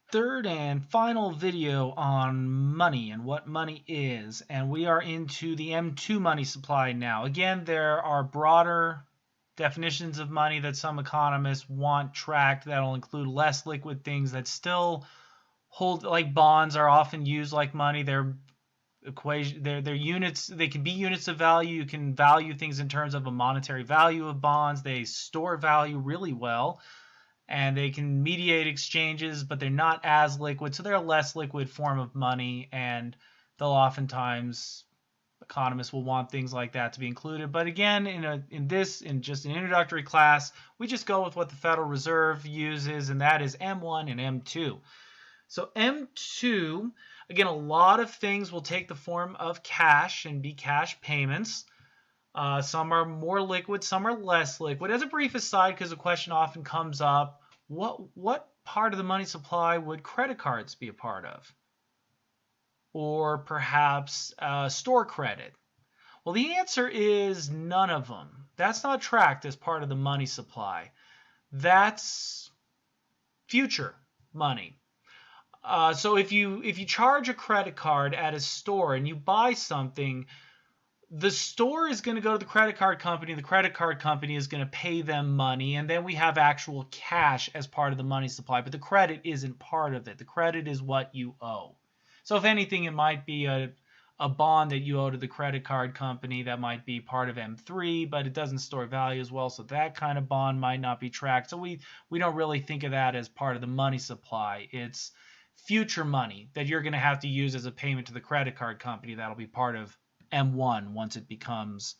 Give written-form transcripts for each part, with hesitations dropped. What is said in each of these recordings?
third and final video on money and what money is, and we are into the M2 money supply now. Again, there are broader definitions of money that some economists want tracked that'll include less liquid things that still hold, like bonds are often used like money. They're units. They can be units of value. You can value things in terms of a monetary value of bonds. They store value really well, and they can mediate exchanges, but they're not as liquid, so they're a less liquid form of money, and they'll oftentimes, economists will want things like that to be included. But again, in just an introductory class, we just go with what the Federal Reserve uses, and that is M1 and M2. So M2, again, a lot of things will take the form of cash and be cash payments. Some are more liquid, some are less liquid. As a brief aside, because the question often comes up, what part of the money supply would credit cards be a part of? Or perhaps store credit? Well, the answer is none of them. That's not tracked as part of the money supply. That's future money. So if you charge a credit card at a store and you buy something, the store is going to go to the credit card company. The credit card company is going to pay them money, and then we have actual cash as part of the money supply. But the credit isn't part of it. The credit is what you owe. So if anything, it might be a bond that you owe to the credit card company that might be part of M3, but it doesn't store value as well, so that kind of bond might not be tracked. So we don't really think of that as part of the money supply. It's future money that you're going to have to use as a payment to the credit card company. That'll be part of M1 once it becomes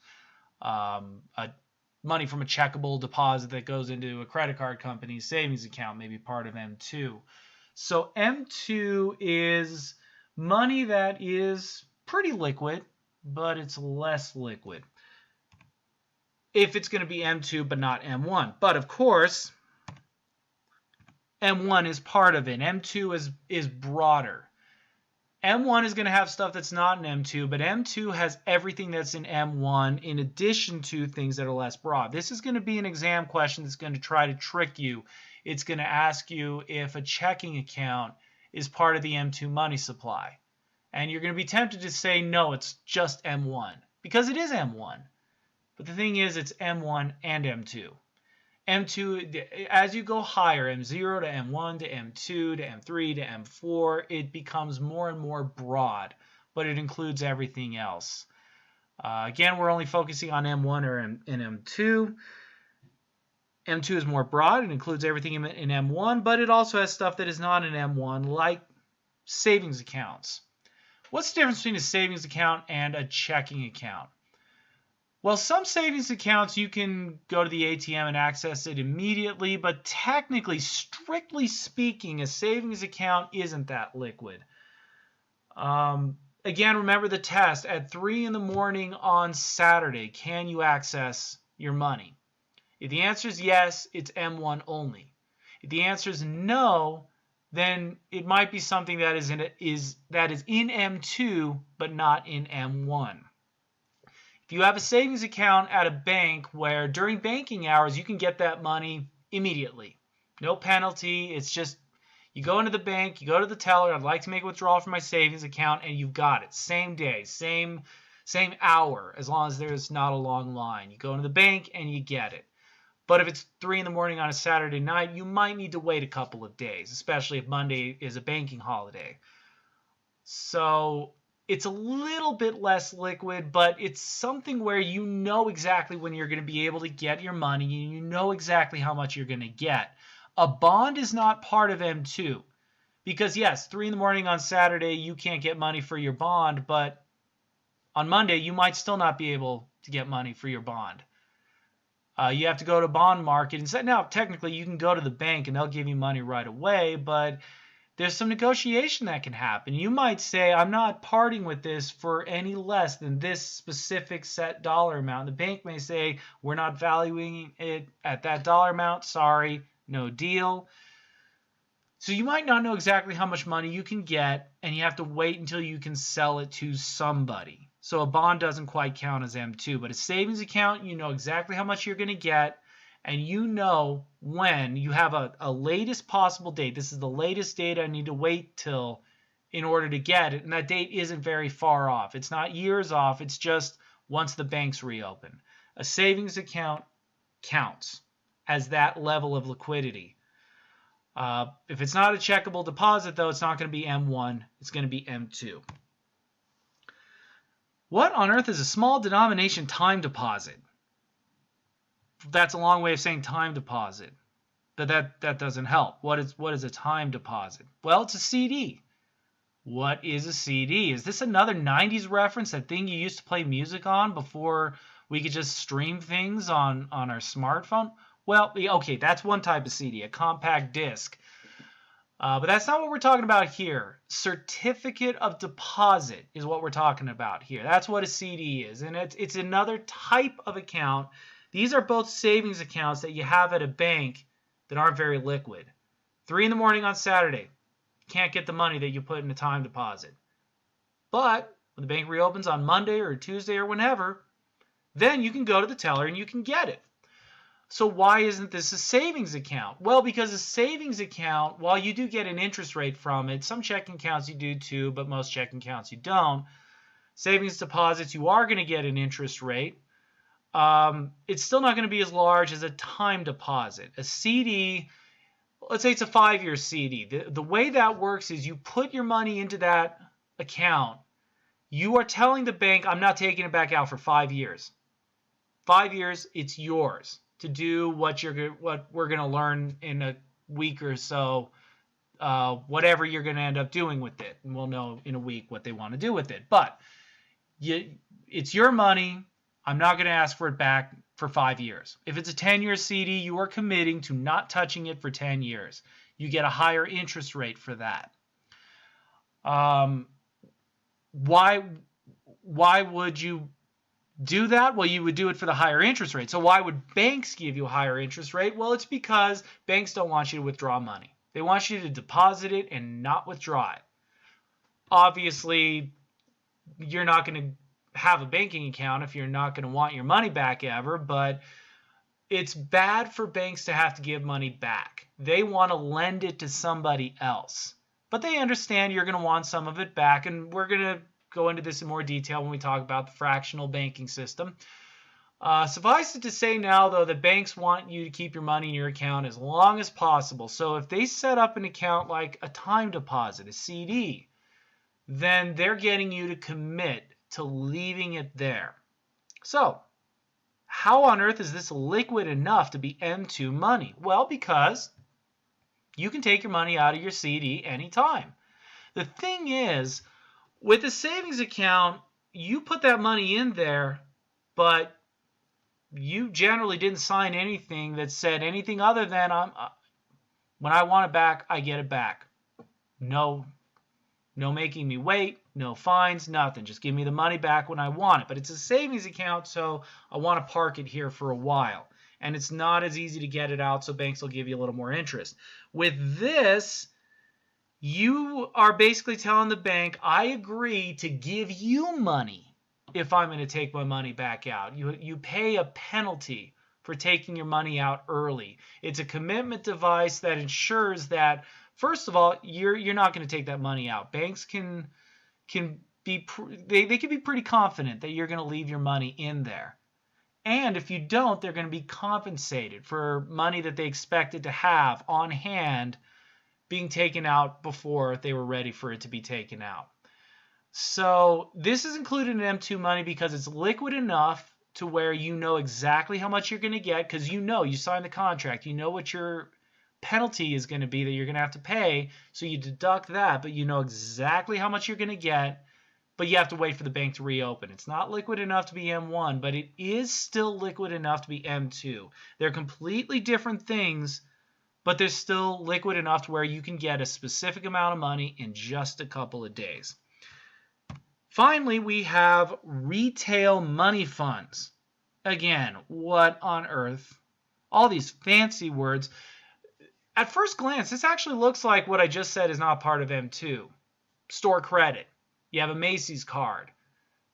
money from a checkable deposit that goes into a credit card company's savings account, maybe part of M2. So M2 is money that is pretty liquid, but it's less liquid if it's going to be M2 but not M1. But of course, M1 is part of it. M2 is broader. M1 is going to have stuff that's not in M2, but M2 has everything that's in M1 in addition to things that are less broad. This is going to be an exam question that's going to try to trick you. It's going to ask you if a checking account is part of the M2 money supply. And you're going to be tempted to say, no, it's just M1, because it is M1. But the thing is, it's M1 and M2. M2, as you go higher, M0 to M1 to M2 to M3 to M4, it becomes more and more broad, but it includes everything else. Again, we're only focusing on M1 or in M2. M2 is more broad. It includes everything in M1, but it also has stuff that is not in M1, like savings accounts. What's the difference between a savings account and a checking account? Well, some savings accounts, you can go to the ATM and access it immediately, but technically, strictly speaking, a savings account isn't that liquid. Again, remember the test. At 3 in the morning on Saturday, can you access your money? If the answer is yes, it's M1 only. If the answer is no, then it might be something that is in M2 but not in M1. If you have a savings account at a bank where during banking hours you can get that money immediately, no penalty, it's just you go into the bank, you go to the teller, I'd like to make a withdrawal from my savings account, and you've got it. Same day, same hour, as long as there's not a long line. You go into the bank and you get it. But if it's 3 in the morning on a Saturday night, you might need to wait a couple of days, especially if Monday is a banking holiday. So it's a little bit less liquid, but it's something where you know exactly when you're going to be able to get your money, and you know exactly how much you're going to get. A bond is not part of M2 because, yes, 3 in the morning on Saturday, you can't get money for your bond, but on Monday, you might still not be able to get money for your bond. You have to go to bond market and say, now, technically, you can go to the bank and they'll give you money right away, but there's some negotiation that can happen. You might say, I'm not parting with this for any less than this specific set dollar amount. The bank may say, we're not valuing it at that dollar amount. Sorry, no deal. So you might not know exactly how much money you can get, and you have to wait until you can sell it to somebody. So a bond doesn't quite count as M2, but a savings account, you know exactly how much you're going to get, and you know when you have a latest possible date. This is the latest date I need to wait till in order to get it, and that date isn't very far off. It's not years off. It's just once the banks reopen. A savings account counts as that level of liquidity. If it's not a checkable deposit, though, it's not going to be M1. It's going to be M2. What on earth is a small denomination time deposit? That's a long way of saying time deposit, but that doesn't help. What is a time deposit? Well, it's a CD. What is a CD? Is this another 90s reference, that thing you used to play music on before we could just stream things on our smartphone? Well, okay, that's one type of CD, a compact disc. But that's not what we're talking about here. Certificate of deposit is what we're talking about here. That's what a CD is. And it's another type of account. These are both savings accounts that you have at a bank that aren't very liquid. 3 in the morning on Saturday, can't get the money that you put in a time deposit. But when the bank reopens on Monday or Tuesday or whenever, then you can go to the teller and you can get it. So why isn't this a savings account? Well, because a savings account, while you do get an interest rate from it, some checking accounts you do too, but most checking accounts you don't. Savings deposits, you are going to get an interest rate. It's still not going to be as large as a time deposit. A CD, let's say it's a 5-year CD. The way that works is you put your money into that account. You are telling the bank, I'm not taking it back out for 5 years. 5 years, it's yours to do what we're going to learn in a week or so, whatever you're going to end up doing with it. And we'll know in a week what they want to do with it. But it's your money. I'm not going to ask for it back for 5 years. If it's a 10-year CD, you are committing to not touching it for 10 years. You get a higher interest rate for that. Why would you do that? Well, you would do it for the higher interest rate. So why would banks give you a higher interest rate? Well, it's because banks don't want you to withdraw money. They want you to deposit it and not withdraw it. Obviously, you're not going to have a banking account if you're not going to want your money back ever, but it's bad for banks to have to give money back. They want to lend it to somebody else, but they understand you're going to want some of it back, and we're going to go into this in more detail when we talk about the fractional banking system. Suffice it to say now, though, that banks want you to keep your money in your account as long as possible. So if they set up an account like a time deposit, a CD, then they're getting you to commit to leaving it there. So how on earth is this liquid enough to be M2 money? Well, because you can take your money out of your CD anytime. The thing is, with a savings account, you put that money in there, but you generally didn't sign anything that said anything other than when I want it back, I get it back. No making me wait, no fines, nothing. Just give me the money back when I want it. But it's a savings account, so I want to park it here for a while. And it's not as easy to get it out, so banks will give you a little more interest. With this, you are basically telling the bank, I agree to give you money if I'm going to take my money back out. You pay a penalty for taking your money out early. It's a commitment device that ensures that, first of all, you're not going to take that money out. Banks can be pretty confident that you're going to leave your money in there. And if you don't, they're going to be compensated for money that they expected to have on hand being taken out before they were ready for it to be taken out. So this is included in M2 money because it's liquid enough to where you know exactly how much you're going to get, because you signed the contract. You know what your penalty is going to be that you're going to have to pay, so you deduct that, but you know exactly how much you're going to get, but you have to wait for the bank to reopen. It's not liquid enough to be M1, but it is still liquid enough to be M2. They're completely different things, but they're still liquid enough to where you can get a specific amount of money in just a couple of days. Finally, we have retail money funds. Again, what on earth? All these fancy words. At first glance, this actually looks like what I just said is not part of M2. Store credit. You have a Macy's card.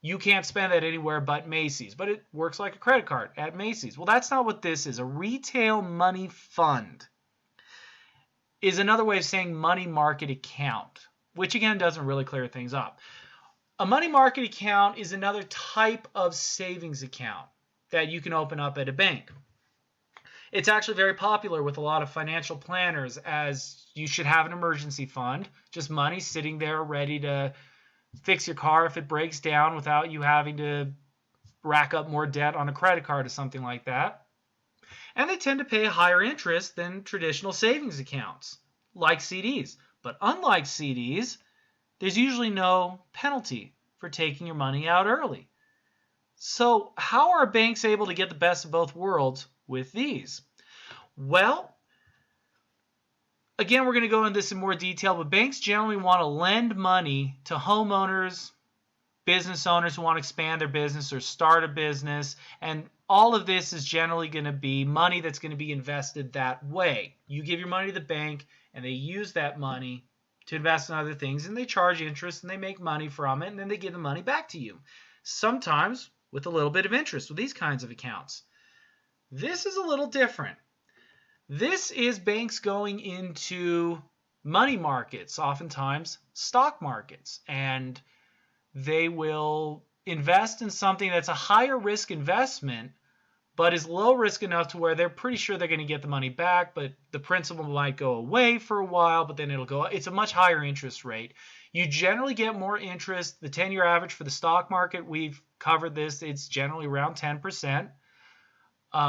you can't spend that anywhere but Macy's, but it works like a credit card at Macy's. Well, that's not what this is. A retail money fund is another way of saying money market account, which again doesn't really clear things up. A money market account is another type of savings account that you can open up at a bank. It's actually very popular with a lot of financial planners, as you should have an emergency fund, just money sitting there ready to fix your car if it breaks down without you having to rack up more debt on a credit card or something like that. And they tend to pay higher interest than traditional savings accounts, like CDs. But unlike CDs, there's usually no penalty for taking your money out early. So how are banks able to get the best of both worlds with these? Well, again, we're going to go into this in more detail, but banks generally want to lend money to homeowners, business owners who want to expand their business or start a business, and all of this is generally going to be money that's going to be invested that way. You give your money to the bank, and they use that money to invest in other things, and they charge interest, and they make money from it, and then they give the money back to you, sometimes with a little bit of interest with these kinds of accounts. This is a little different. This is banks going into money markets, oftentimes stock markets, and they will invest in something that's a higher risk investment, but is low risk enough to where they're pretty sure they're going to get the money back, but the principal might go away for a while, but then it'll go. It's a much higher interest rate. You generally get more interest. The 10-year average for the stock market, we've covered this, it's generally around 10%.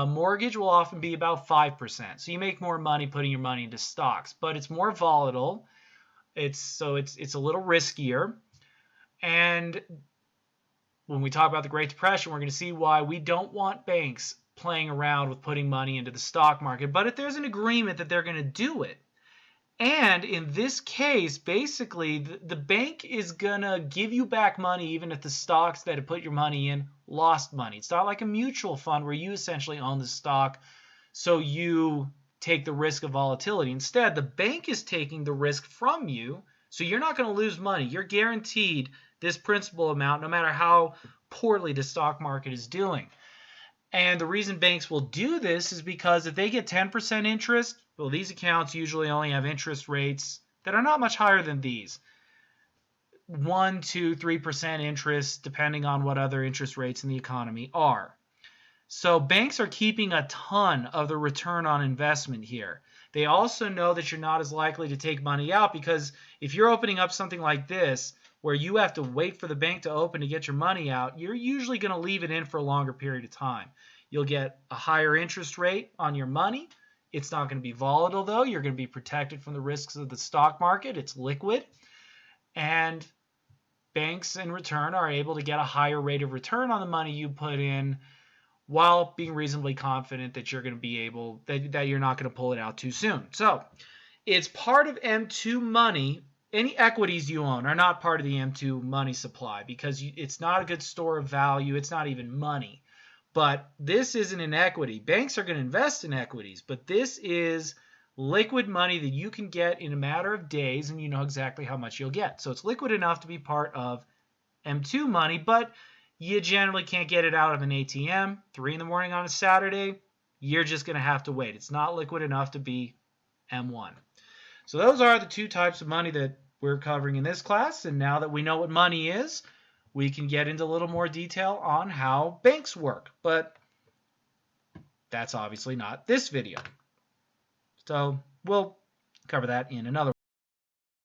Mortgage will often be about 5%. So you make more money putting your money into stocks, but it's more volatile. It's a little riskier. And when we talk about the Great Depression, we're going to see why we don't want banks playing around with putting money into the stock market. But if there's an agreement that they're going to do it, and in this case, basically, the bank is going to give you back money even if the stocks that have put your money in lost money. It's not like a mutual fund where you essentially own the stock, so you take the risk of volatility. Instead, the bank is taking the risk from you, so you're not going to lose money. You're guaranteed this principal amount no matter how poorly the stock market is doing. And the reason banks will do this is because if they get 10% interest, well, these accounts usually only have interest rates that are not much higher than these. 1, 2, 3% interest, depending on what other interest rates in the economy are. So banks are keeping a ton of the return on investment here. They also know that you're not as likely to take money out, because if you're opening up something like this, where you have to wait for the bank to open to get your money out, you're usually going to leave it in for a longer period of time. You'll get a higher interest rate on your money. It's not going to be volatile, though. You're going to be protected from the risks of the stock market. It's liquid. And banks, in return, are able to get a higher rate of return on the money you put in while being reasonably confident that you're going to be able, that you're not going to pull it out too soon. So it's part of M2 money. Any equities you own are not part of the M2 money supply, because it's not a good store of value. It's not even money. But this isn't an equity. Banks are going to invest in equities, but this is liquid money that you can get in a matter of days, and you know exactly how much you'll get. So it's liquid enough to be part of M2 money, but you generally can't get it out of an ATM 3 in the morning on a Saturday. You're just going to have to wait. It's not liquid enough to be M1. So those are the two types of money that we're covering in this class. And now that we know what money is, we can get into a little more detail on how banks work. But that's obviously not this video. So we'll cover that in another